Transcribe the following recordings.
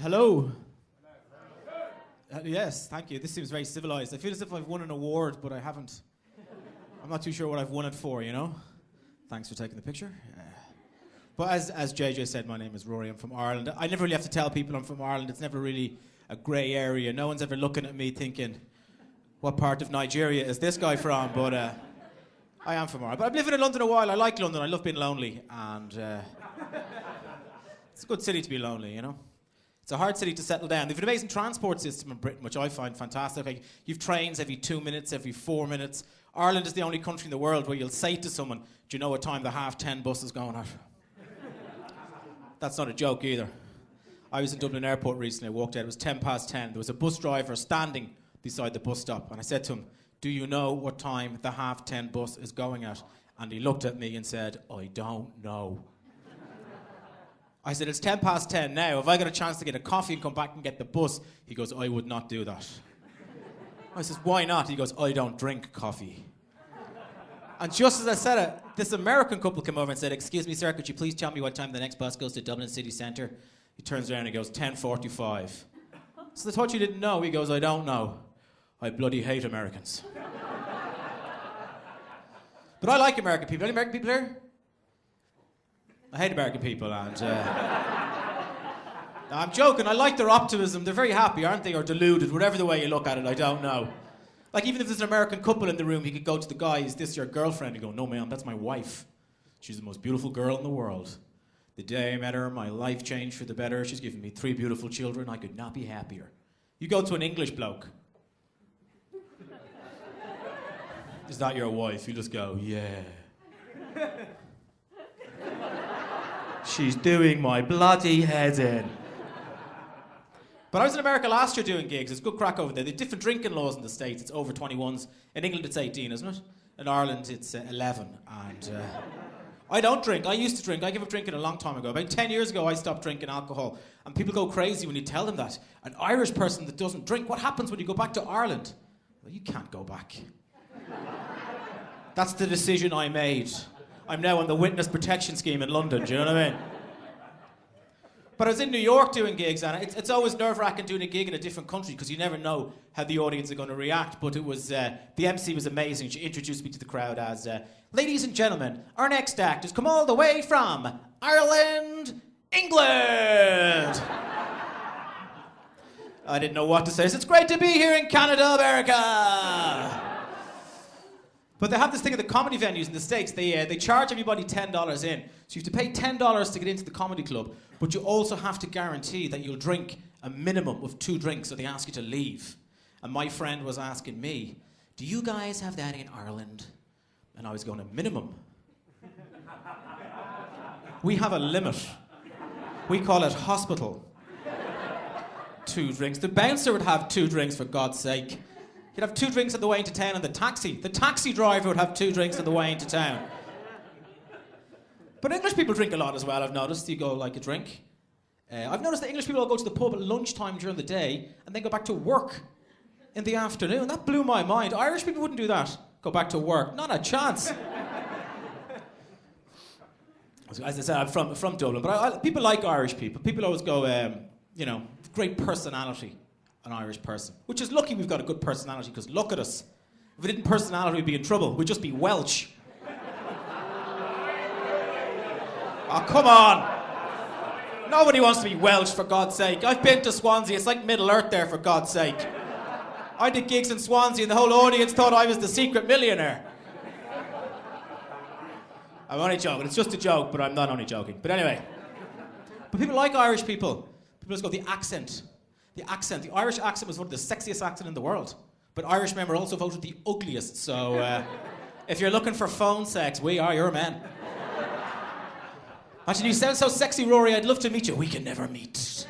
Hello. Yes, thank you. This seems very civilized. I feel as if I've won an award, but I haven't. I'm not too sure what I've won it for, you know? Thanks for taking the picture. But as JJ said, my name is Rory. I'm from Ireland. I never really have to tell people I'm from Ireland. It's never really a grey area. No one's ever looking at me thinking, what part of Nigeria is this guy from? But I am from Ireland. But I've lived in London a while. I like London. I love being lonely. And it's a good city to be lonely, you know? It's a hard city to settle down. They've an amazing transport system in Britain, which I find fantastic. Like, you've trains every 2 minutes, every 4 minutes. Ireland is the only country in the world where you'll say to someone, do you know what time the 10:30 bus is going at? That's not a joke either. I was in Dublin Airport recently. I walked out. It was 10:10. There was a bus driver standing beside the bus stop. And I said to him, do you know what time the 10:30 bus is going at? And he looked at me and said, I don't know. I said, it's 10:10 now. If I got a chance to get a coffee and come back and get the bus, he goes, I would not do that. I says, why not? He goes, I don't drink coffee. And just as I said it, this American couple came over and said, excuse me, sir, could you please tell me what time the next bus goes to Dublin City Centre? He turns around and he goes, 10:45. So I thought you didn't know. He goes, I don't know. I bloody hate Americans. But I like American people. Any American people here? I hate American people, and I'm joking. I like their optimism. They're very happy, aren't they? Or deluded, whatever the way you look at it, I don't know. Like, even if there's an American couple in the room, he could go to the guy, is this your girlfriend? And go, no, ma'am, that's my wife. She's the most beautiful girl in the world. The day I met her, my life changed for the better. She's given me 3 beautiful children. I could not be happier. You go to an English bloke. Is that your wife? You just go, yeah. She's doing my bloody head in. But I was in America last year doing gigs. It's good crack over there. They have different drinking laws in the States. It's over 21s. In England, it's 18, isn't it? In Ireland, it's 11. And I don't drink. I used to drink. I gave up drinking a long time ago. About 10 years ago, I stopped drinking alcohol. And people go crazy when you tell them that. An Irish person that doesn't drink, what happens when you go back to Ireland? Well, you can't go back. That's the decision I made. I'm now on the witness protection scheme in London, do you know what I mean? But I was in New York doing gigs, and it's always nerve-wracking doing a gig in a different country because you never know how the audience are going to react. But it was the MC was amazing. She introduced me to the crowd as, ladies and gentlemen, our next act has come all the way from Ireland, England. I didn't know what to say. So it's great to be here in Canada, America. But they have this thing at the comedy venues in the States. They charge everybody $10 in. So you have to pay $10 to get into the comedy club, but you also have to guarantee that you'll drink a minimum of 2 drinks, or they ask you to leave. And my friend was asking me, do you guys have that in Ireland? And I was going, a minimum? We have a limit. We call it hospital. 2 drinks. The bouncer would have 2 drinks, for God's sake. He'd have 2 drinks on the way into town, and the taxi driver would have 2 drinks on the way into town. But English people drink a lot as well, I've noticed. You go, like, a drink. I've noticed that English people all go to the pub at lunchtime during the day and then go back to work in the afternoon. That blew my mind. Irish people wouldn't do that. Go back to work. Not a chance. As I said, I'm from Dublin, but people like Irish people. People always go, great personality. An Irish person. Which is lucky we've got a good personality, because look at us. If we didn't personality, we'd be in trouble. We'd just be Welsh. Oh, come on. Nobody wants to be Welsh, for God's sake. I've been to Swansea. It's like Middle Earth there, for God's sake. I did gigs in Swansea and the whole audience thought I was the secret millionaire. I'm only joking. It's just a joke, but I'm not only joking. But anyway. But people like Irish people. People just go, the accent. The accent. The Irish accent was voted the sexiest accent in the world. But Irishmen were also voted the ugliest. So if you're looking for phone sex, we are your men. Imagine, you sound so sexy, Rory. I'd love to meet you. We can never meet.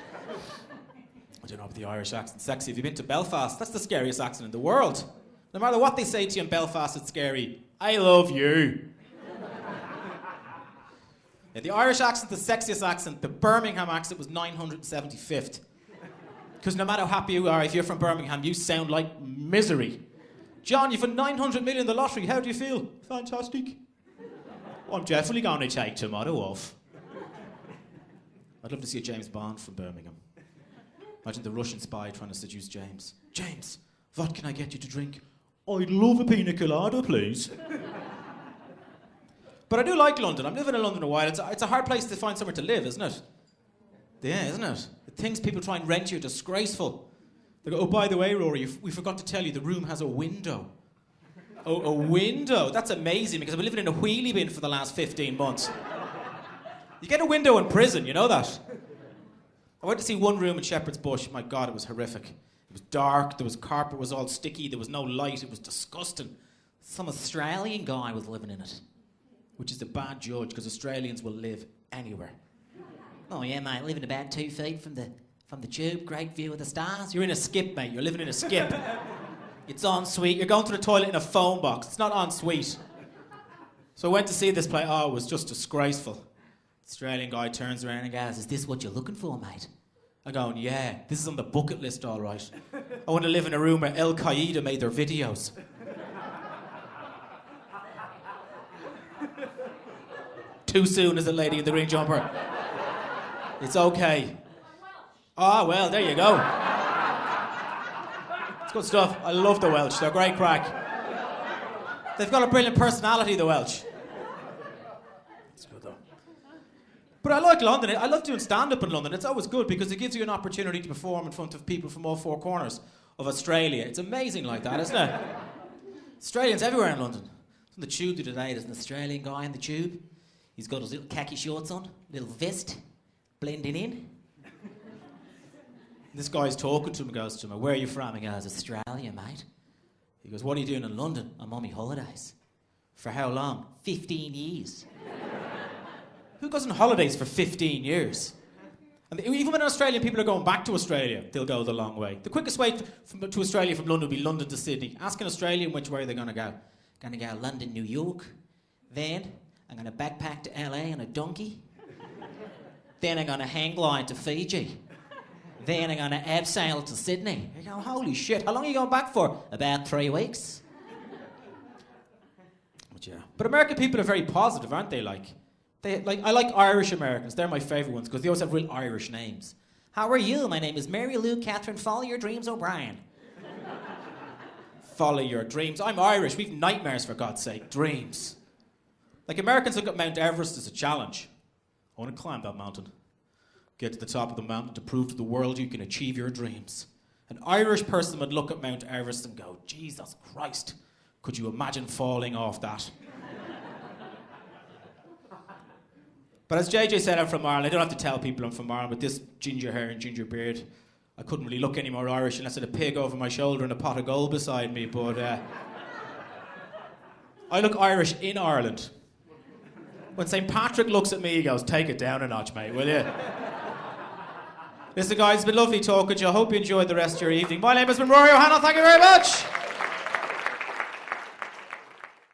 I don't know if the Irish accent's sexy. Have you been to Belfast? That's the scariest accent in the world. No matter what they say to you in Belfast, it's scary. I love you. Yeah, the Irish accent, the sexiest accent. The Birmingham accent was 975th. Because no matter how happy you are, if you're from Birmingham, you sound like misery. John, you've won 900 million in the lottery. How do you feel? Fantastic. I'm definitely going to take tomorrow off. I'd love to see a James Bond from Birmingham. Imagine the Russian spy trying to seduce James. James, what can I get you to drink? I'd love a pina colada, please. But I do like London. I'm living in London a while. It's a hard place to find somewhere to live, isn't it? Yeah, isn't it? The things people try and rent you are disgraceful. They go, oh, by the way, Rory, we forgot to tell you the room has a window. Oh, a window? That's amazing because I've been living in a wheelie bin for the last 15 months. You get a window in prison, you know that? I went to see one room in Shepherd's Bush. My God, it was horrific. It was dark, there was carpet was all sticky, there was no light, it was disgusting. Some Australian guy was living in it, which is a bad judge because Australians will live anywhere. Oh yeah, mate, living about 2 feet from the tube, great view of the stars. You're in a skip, mate, you're living in a skip. It's en suite, you're going to the toilet in a phone box, it's not en suite. So I went to see this place, oh, it was just disgraceful. Australian guy turns around and goes, is this what you're looking for, mate? I'm going, yeah, this is on the bucket list, all right. I want to live in a room where Al Qaeda made their videos. Too soon, is it, lady in the green jumper? It's okay. Ah, well, there you go. It's good stuff. I love the Welsh. They're great crack. They've got a brilliant personality, the Welsh. It's good, though. But I like London. I love doing stand-up in London. It's always good because it gives you an opportunity to perform in front of people from all four corners of Australia. It's amazing like that, isn't it? Australians everywhere in London. On the tube the other day, there's an Australian guy in the tube. He's got his little khaki shorts on, little vest, blending in. This guy's talking to him and goes to him, where are you from? He goes, Australia, mate. He goes, what are you doing in London? I'm on my holidays. For how long? 15 years. Who goes on holidays for 15 years? And even when Australian people are going back to Australia, they'll go the long way. The quickest way to Australia from London would be London to Sydney. Ask an Australian which way they're going to go. Going to go London, New York. Then I'm going to backpack to LA on a donkey. Then I'm going to hang glide to Fiji. Then I'm going to abseil to Sydney. You go, holy shit, how long are you going back for? About 3 weeks. But yeah. But American people are very positive, aren't they? I like Irish Americans. They're my favourite ones because they always have real Irish names. How are you? My name is Mary Lou Catherine Follow Your Dreams O'Brien. Follow your dreams. I'm Irish. We've nightmares, for God's sake. Dreams. Like Americans look at Mount Everest as a challenge. I want to climb that mountain. Get to the top of the mountain to prove to the world you can achieve your dreams. An Irish person would look at Mount Everest and go, Jesus Christ, could you imagine falling off that? But as JJ said, I'm from Ireland. I don't have to tell people I'm from Ireland. With this ginger hair and ginger beard, I couldn't really look any more Irish unless I had a pig over my shoulder and a pot of gold beside me. But I look Irish in Ireland. When St. Patrick looks at me, he goes, take it down a notch, mate, will you? Listen, guys, it's been lovely talking to you. I hope you enjoyed the rest of your evening. My name has been Rory O'Hanlon. Thank you very much.